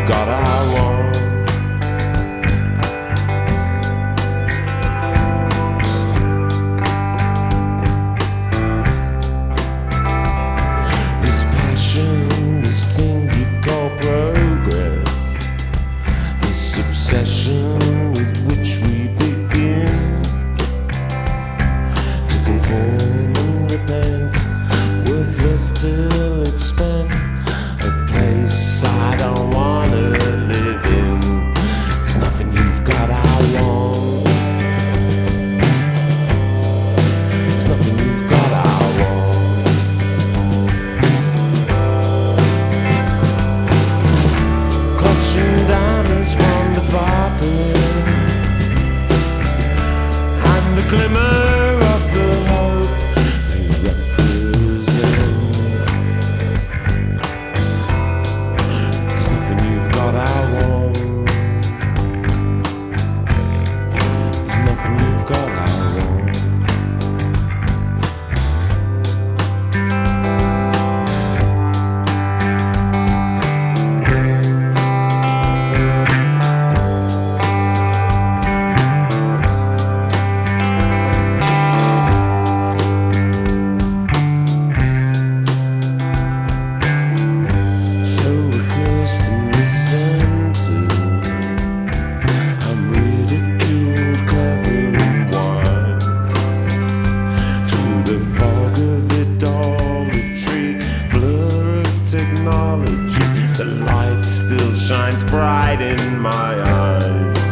got our one. This passion, this thing you call progress, this obsession with which we begin to conform and repent, worthless till it's spent, a place I don't wanna live in. There's nothing you've got I want. There's nothing you've got I want. Clutching diamonds from the fire pit, and the glimmer of the hope they represent. There's nothing you've got I want. There's nothing you've got I want. So accursed and resented, I'm ridiculed, clever and wise. Through the fog of idolatry, blur of technology, the light still shines bright in my eyes.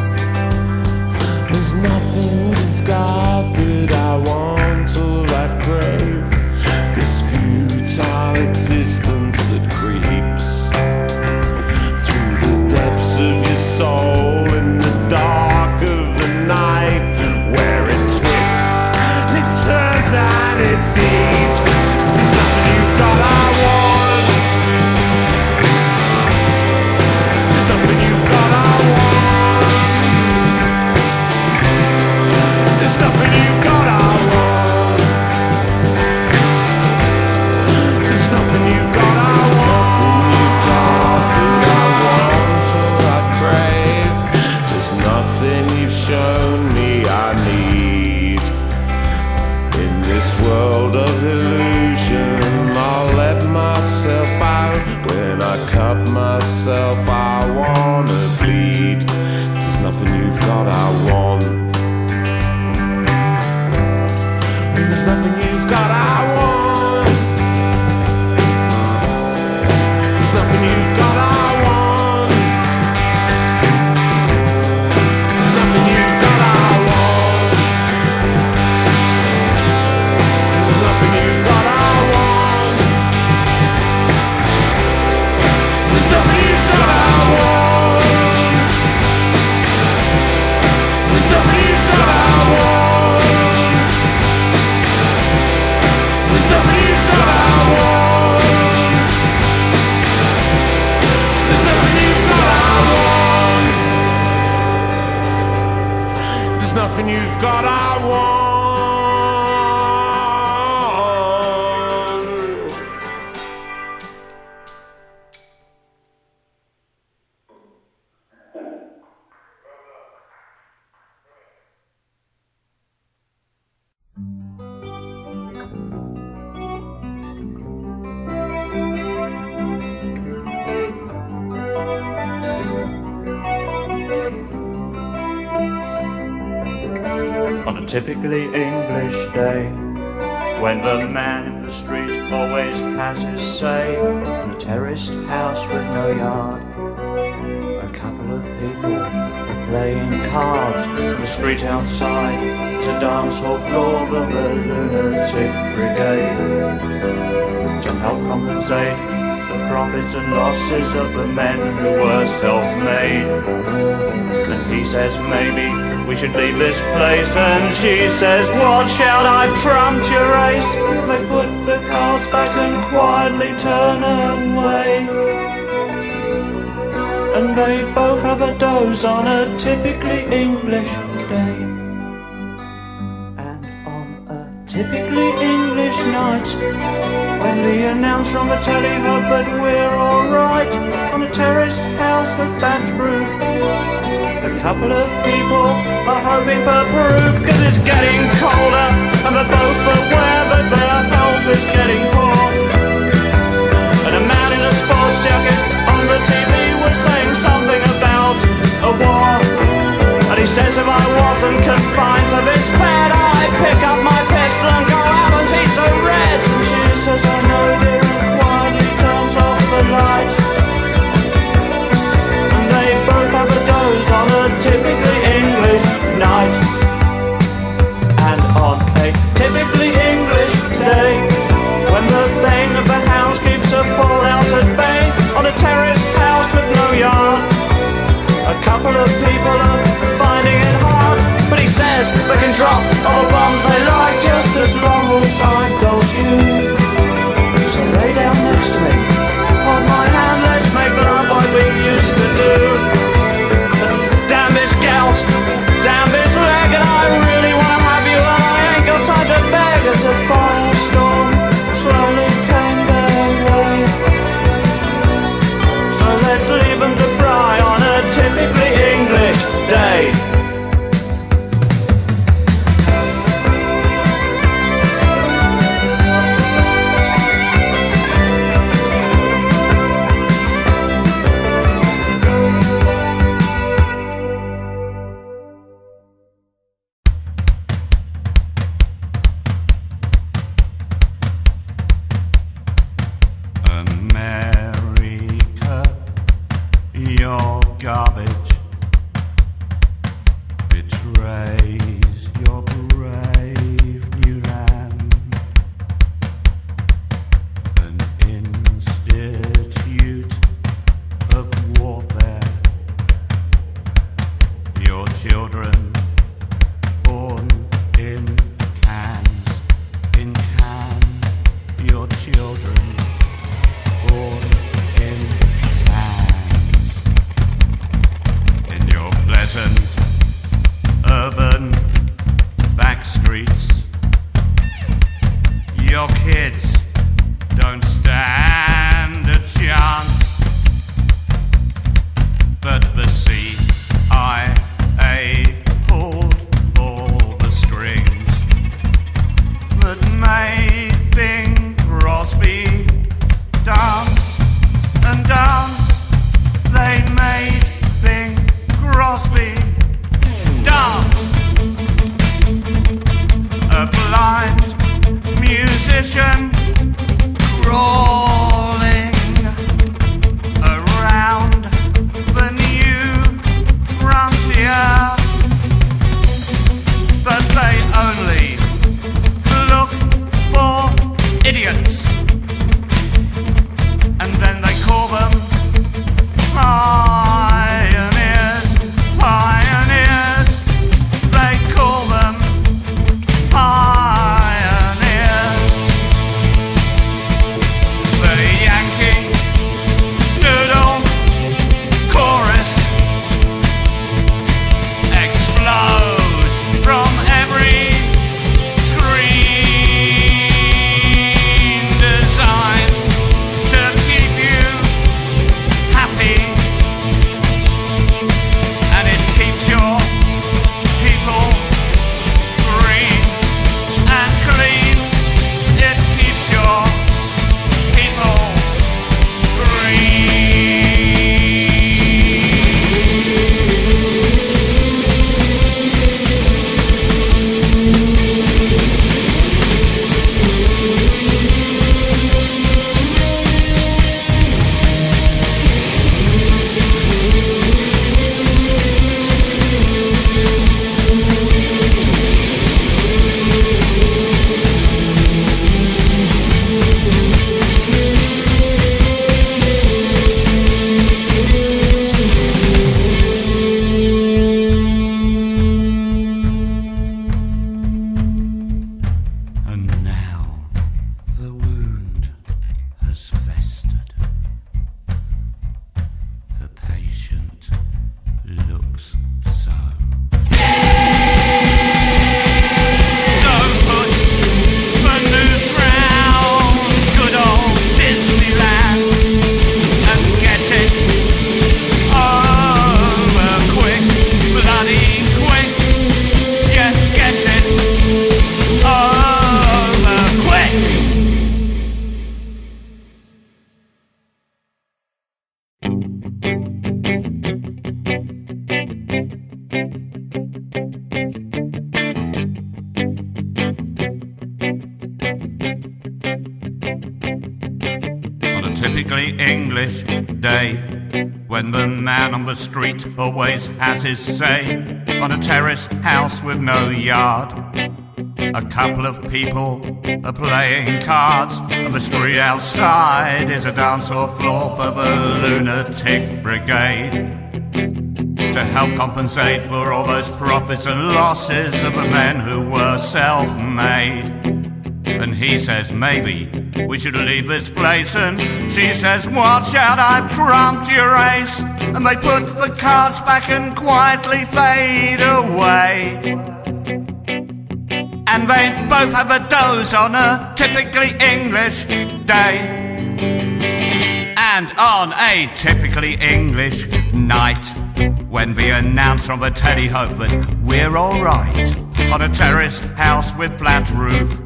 There's nothing you've got that I want or I crave, this futile existence that creeps through the depths of your soul in the dark of the night, where it twists and it turns and it thieves. There's nothing you've got I want. There's nothing you've got I want. There's nothing you've got I want. There's nothing you've got I want. That I want or I crave. There's nothing you've shown me I need. In this world of illusion, I'll let myself out. When I cut myself, I wanna bleed. There's nothing you've got I want. There's nothing you've got I want. There's nothing you've got I want. There's nothing you've got I want. There's nothing you've got I want. There's nothing you've got I want. There's nothing you've got I want. There's nothing you've got I want. There's nothing you've got I want. There's nothing you've got I want. On a typically English day, when the man in the street always has his say, in a terraced house with no yard, a couple of people are playing cards. The street outside is a dance hall floor of the lunatic brigade. To help compensate the profits and losses of the men who were self-made. And he says maybe we should leave this place, and she says watch out, I've trumped your ace. They put the cards back and quietly turn away, and they both have a doze on a typically English day. And on a typically English night, when the announcer on the telly hope that we're alright, on a terraced house with thatched roof. A couple of people are hoping for proof, 'cause it's getting colder and they're both aware that their health is getting poor. And a man in a sports jacket on the TV was saying something about a war. And he says if I wasn't confined to this bed, I'd pick up my pistol and go out and teach the Reds. And she says I know dear, and quietly turns off the light. And they both have a doze on a typically English night. And on a typically English day, when the bang of the house keeps a fall out at bay, on a terraced house with no yard, a couple of people are finding it hard. But he says they can drop all the bombs they like, just as long as time goes you. So lay down next to me, hold my hand, let's make love like we used to do. Damn this gout, damn this leg, and I really wanna have you, and I ain't got time to beg. As a firestorm slowly came their way, so let's leave them to fry on a typically English day. America, your garbage betrays your brave new land. An institute of warfare. Your children born in cans, your children born in cans. In your pleasant urban back streets, your kids don't stand a chance. But the CIA when the man on the street always has his say on a terraced house with no yard. A couple of people are playing cards, and the street outside is a dance or floor for the lunatic brigade, to help compensate for all those profits and losses of the men who were self-made. And he says maybe we should leave this place, and she says watch out, I've trumped your ace. And they put the cards back and quietly fade away. And they both have a doze on a typically English day. And on a typically English night, when we announce from the telly hope that we're alright, on a terraced house with flat roof,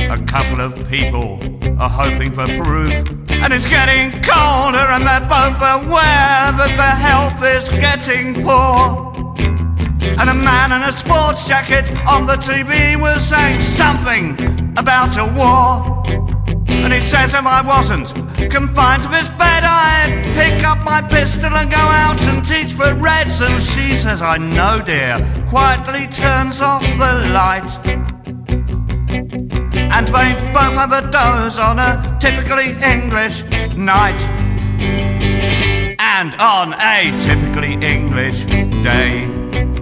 a couple of people are hoping for proof. And it's getting colder and they're both aware that their health is getting poor. And a man in a sports jacket on the TV was saying something about a war. And he says if I wasn't confined to this bed, I'd pick up my pistol and go out and teach the Reds. And she says I know dear, quietly turns off the light. And they both have a doze on a typically English night. And on a typically English day,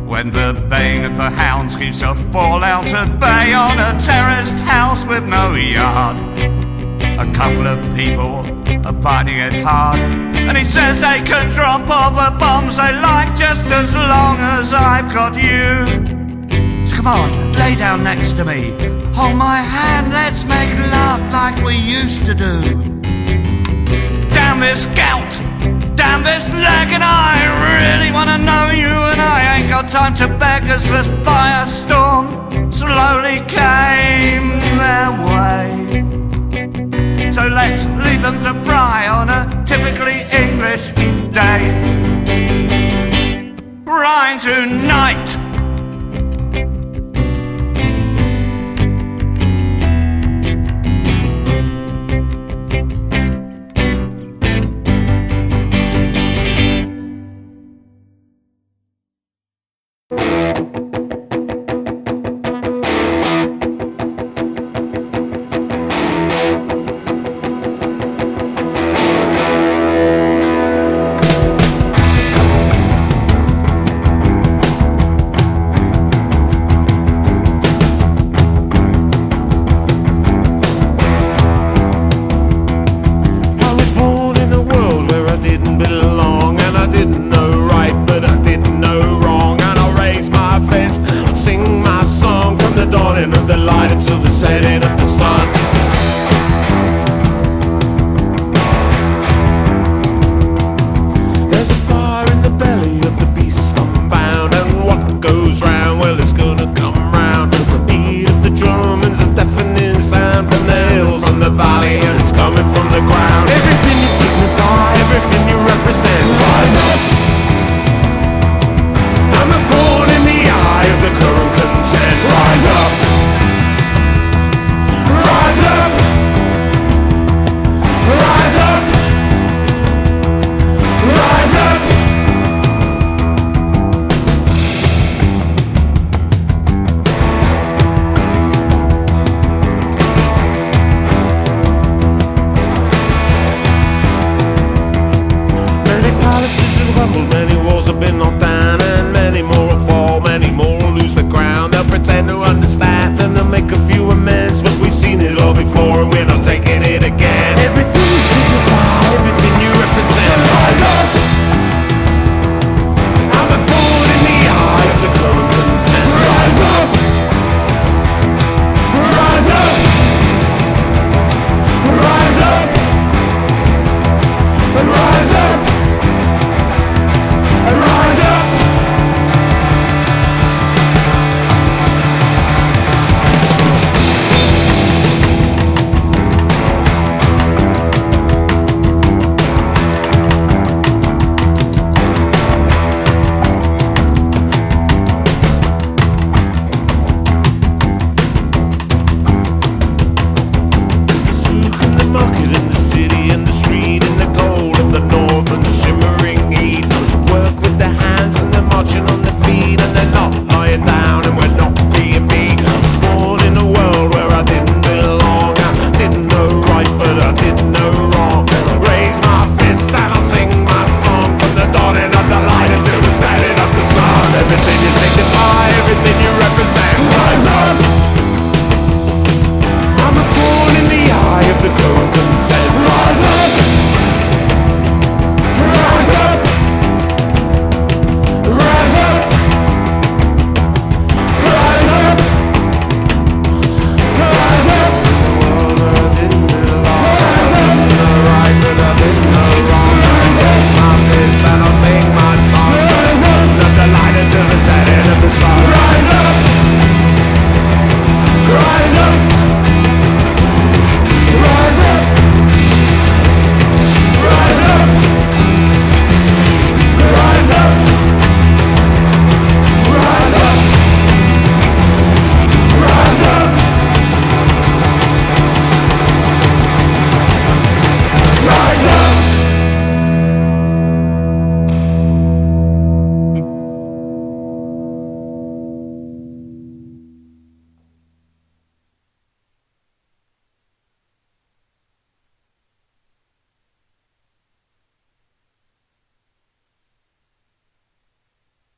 when the baying of the hounds keeps a fallout at bay on a terraced house with no yard, a couple of people are fighting it hard. And he says they can drop all the bombs they like just as long as I've got you. So come on, lay down next to me, hold my hand, let's make love like we used to do. Damn this gout, damn this leg, and I really wanna know you, and I ain't got time to beg as this firestorm slowly came their way. So let's leave them to fry on a typically English day. Frying tonight. Many